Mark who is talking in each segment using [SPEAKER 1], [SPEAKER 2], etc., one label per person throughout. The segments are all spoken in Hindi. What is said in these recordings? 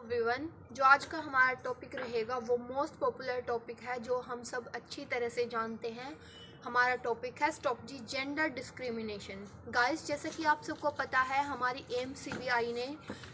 [SPEAKER 1] एवरीवन, जो आज का हमारा टॉपिक रहेगा वो मोस्ट पॉपुलर टॉपिक है जो हम सब अच्छी तरह से जानते हैं। हमारा टॉपिक है stop the gender discrimination. Guys, जैसे कि आप सबको पता है, हमारी एमसीबीआई ने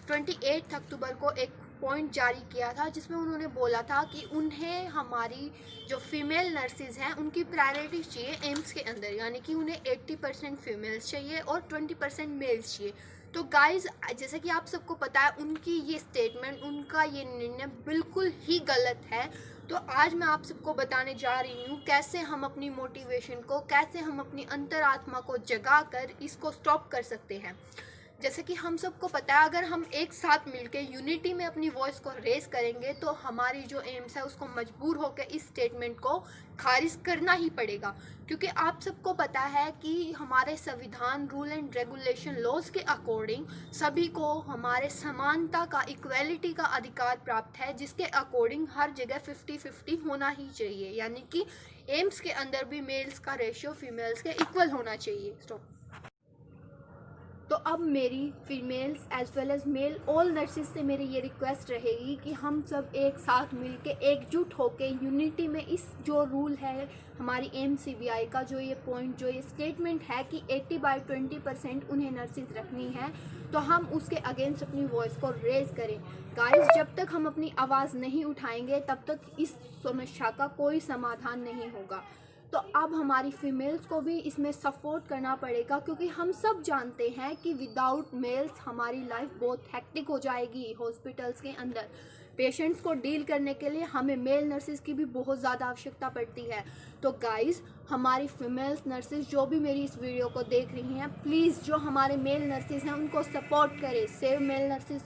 [SPEAKER 1] 28 अक्टूबर को एक पॉइंट जारी किया था जिसमें उन्होंने बोला था कि उन्हें हमारी जो फीमेल नर्सेज हैं उनकी प्रायोरिटी चाहिए एम्स के अंदर, यानी कि उन्हें 80% फीमेल्स चाहिए और 20% मेल्स चाहिए। तो गाइज, जैसे कि आप सबको पता है, उनकी ये स्टेटमेंट, उनका ये निर्णय बिल्कुल ही गलत है। तो आज मैं आप सबको बताने जा रही हूँ कैसे हम अपनी मोटिवेशन को, कैसे हम अपनी अंतरात्मा को जगा कर इसको स्टॉप कर सकते हैं। जैसे कि हम सबको पता है, अगर हम एक साथ मिलकर यूनिटी में अपनी वॉइस को रेस करेंगे तो हमारी जो एम्स है उसको मजबूर होकर इस स्टेटमेंट को खारिज करना ही पड़ेगा। क्योंकि आप सबको पता है कि हमारे संविधान, रूल एंड रेगुलेशन, लॉज के अकॉर्डिंग सभी को हमारे समानता का, इक्वेलिटी का अधिकार प्राप्त है, जिसके अकॉर्डिंग हर जगह 50-50 होना ही चाहिए, यानी कि एम्स के अंदर भी मेल्स का रेशियो फीमेल्स के इक्वल होना चाहिए। स्टॉप। तो अब मेरी females as well as male all nurses से मेरी ये रिक्वेस्ट रहेगी कि हम सब एक साथ मिलके, एकजुट होके यूनिटी में इस जो रूल है हमारी एमसीबीआई का, जो ये पॉइंट, जो ये स्टेटमेंट है कि 80/20% उन्हें नर्सेज रखनी है, तो हम उसके अगेंस्ट अपनी वॉइस को रेज करें। गाइस, जब तक हम अपनी आवाज़ नहीं उठाएंगे तब तक इस समस्या का कोई समाधान नहीं होगा। तो अब हमारी फीमेल्स को भी इसमें सपोर्ट करना पड़ेगा, क्योंकि हम सब जानते हैं कि विदाउट मेल्स हमारी लाइफ बहुत हेक्टिक हो जाएगी। हॉस्पिटल्स के अंदर पेशेंट्स को डील करने के लिए हमें मेल नर्सेज की भी बहुत ज़्यादा आवश्यकता पड़ती है। तो गाइस, हमारी फीमेल्स नर्सेज जो भी मेरी इस वीडियो को देख रही हैं, प्लीज़ जो हमारे मेल नर्सेज हैं उनको सपोर्ट करें। सेव मेल नर्सेज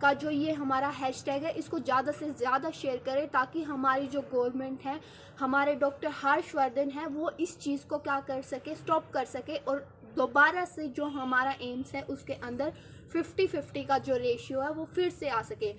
[SPEAKER 1] का जो ये हमारा हैशटैग है, इसको ज़्यादा से ज़्यादा शेयर करें, ताकि हमारी जो गवर्नमेंट है, हमारे डॉक्टर हर्षवर्धन है, वो इस चीज़ को क्या कर सके, स्टॉप कर सके, और दोबारा से जो हमारा एम्स है उसके अंदर 50-50 का जो रेशियो है वो फिर से आ सके।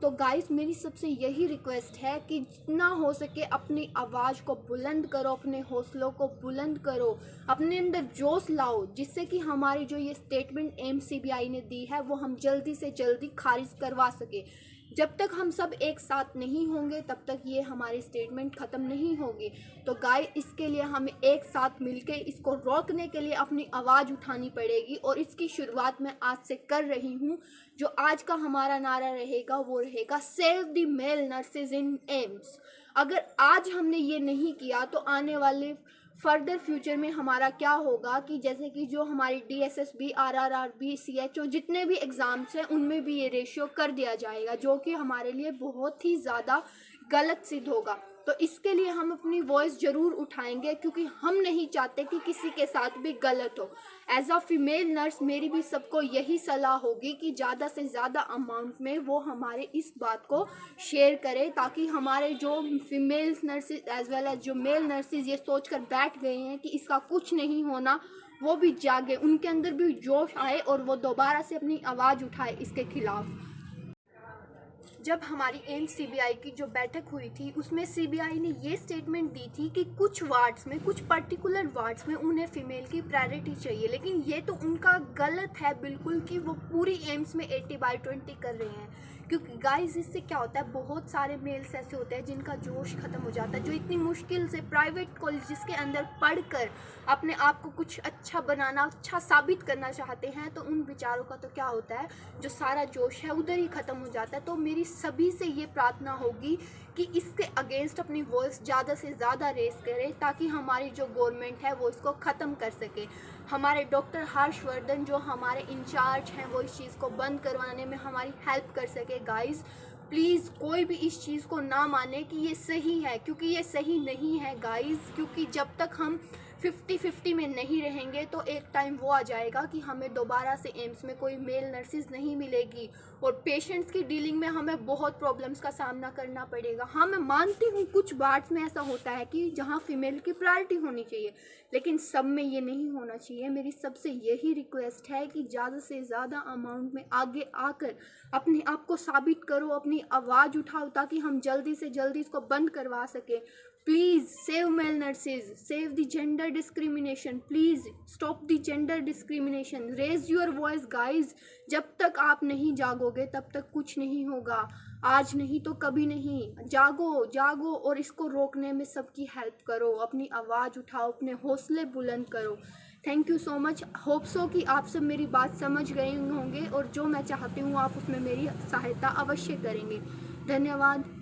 [SPEAKER 1] तो गाइस, मेरी सबसे यही रिक्वेस्ट है कि जितना हो सके अपनी आवाज़ को बुलंद करो, अपने हौसलों को बुलंद करो, अपने अंदर जोश लाओ, जिससे कि हमारी जो ये स्टेटमेंट एमसीबीआई ने दी है वो हम जल्दी से जल्दी खारिज करवा सके। जब तक हम सब एक साथ नहीं होंगे तब तक ये हमारी स्टेटमेंट ख़त्म नहीं होगी। तो गाइस, इसके लिए हमें एक साथ मिलके इसको रोकने के लिए अपनी आवाज़ उठानी पड़ेगी, और इसकी शुरुआत मैं आज से कर रही हूँ। जो आज का हमारा नारा रहेगा वो रहेगा save the male nurses in AIIMS. अगर आज हमने ये नहीं किया तो आने वाले फर्दर फ्यूचर में हमारा क्या होगा कि जैसे कि जो हमारी डीएसएसबी, आरआरआरबी, सीएचओ जितने भी एग्ज़ाम्स हैं उनमें भी ये रेशियो कर दिया जाएगा, जो कि हमारे लिए बहुत ही ज़्यादा गलत सिद्ध होगा। तो इसके लिए हम अपनी वॉइस ज़रूर उठाएंगे, क्योंकि हम नहीं चाहते कि किसी के साथ भी गलत हो। एज अ फीमेल नर्स मेरी भी सबको यही सलाह होगी कि ज़्यादा से ज़्यादा अमाउंट में वो हमारे इस बात को शेयर करें, ताकि हमारे जो females nurses as well as जो मेल नर्सेज ये सोचकर बैठ गए हैं कि इसका कुछ नहीं होना, वो भी जागे, उनके अंदर भी जोश आए और वो दोबारा से अपनी आवाज़ उठाए इसके खिलाफ। जब हमारी एमसीबीआई की जो बैठक हुई थी उसमें सीबीआई ने ये स्टेटमेंट दी थी कि कुछ वार्ड्स में, कुछ पर्टिकुलर वार्ड्स में उन्हें फीमेल की प्रायोरिटी चाहिए, लेकिन ये तो उनका गलत है बिल्कुल कि वो पूरी एम्स में 80/20 कर रहे हैं। क्योंकि गाइस, इससे क्या होता है, बहुत सारे मेल्स ऐसे होते हैं जिनका जोश ख़त्म हो जाता है, जो इतनी मुश्किल से प्राइवेट कॉलेजेस के अंदर पढ़कर अपने आप को कुछ अच्छा बनाना, अच्छा साबित करना चाहते हैं, तो उन बेचारों का तो क्या होता है, जो सारा जोश है उधर ही ख़त्म हो जाता है। तो मेरी सभी से ये प्रार्थना होगी कि इसके अगेंस्ट अपनी वॉइस ज़्यादा से ज़्यादा रेस करें, ताकि हमारी जो गवर्नमेंट है वो इसको ख़त्म कर सके। हमारे डॉक्टर हर्षवर्धन जो हमारे इंचार्ज हैं वो इस चीज़ को बंद करवाने में हमारी हेल्प कर सके। गाइस, प्लीज़ कोई भी इस चीज़ को ना माने कि ये सही है, क्योंकि ये सही नहीं है गाइस। क्योंकि जब तक हम 50-50 में नहीं रहेंगे तो एक टाइम वो आ जाएगा कि हमें दोबारा से एम्स में कोई मेल नर्सेज नहीं मिलेगी, और पेशेंट्स की डीलिंग में हमें बहुत प्रॉब्लम्स का सामना करना पड़ेगा। हाँ, मैं मानती हूँ कुछ वार्ड्स में ऐसा होता है कि जहाँ फीमेल की प्रायोरिटी होनी चाहिए, लेकिन सब में ये नहीं होना चाहिए। मेरी सबसे यही रिक्वेस्ट है कि ज़्यादा से ज़्यादा अमाउंट में आगे आकर अपने आप को साबित करो, अपनी आवाज़ उठाओ, ताकि हम जल्दी से जल्दी इसको बंद करवा सकें। Please save male nurses, save the gender discrimination, please stop the gender discrimination, raise your voice guys. जब तक आप नहीं जागोगे तब तक कुछ नहीं होगा, आज नहीं तो कभी नहीं। जागो जागो और इसको रोकने में सबकी हेल्प करो, अपनी आवाज़ उठाओ, अपने हौसले बुलंद करो। Thank you so much. Hope so कि आप सब मेरी बात समझ गए होंगे और जो मैं चाहती हूँ आप उसमें मेरी सहायता अवश्य करेंगे। धन्यवाद।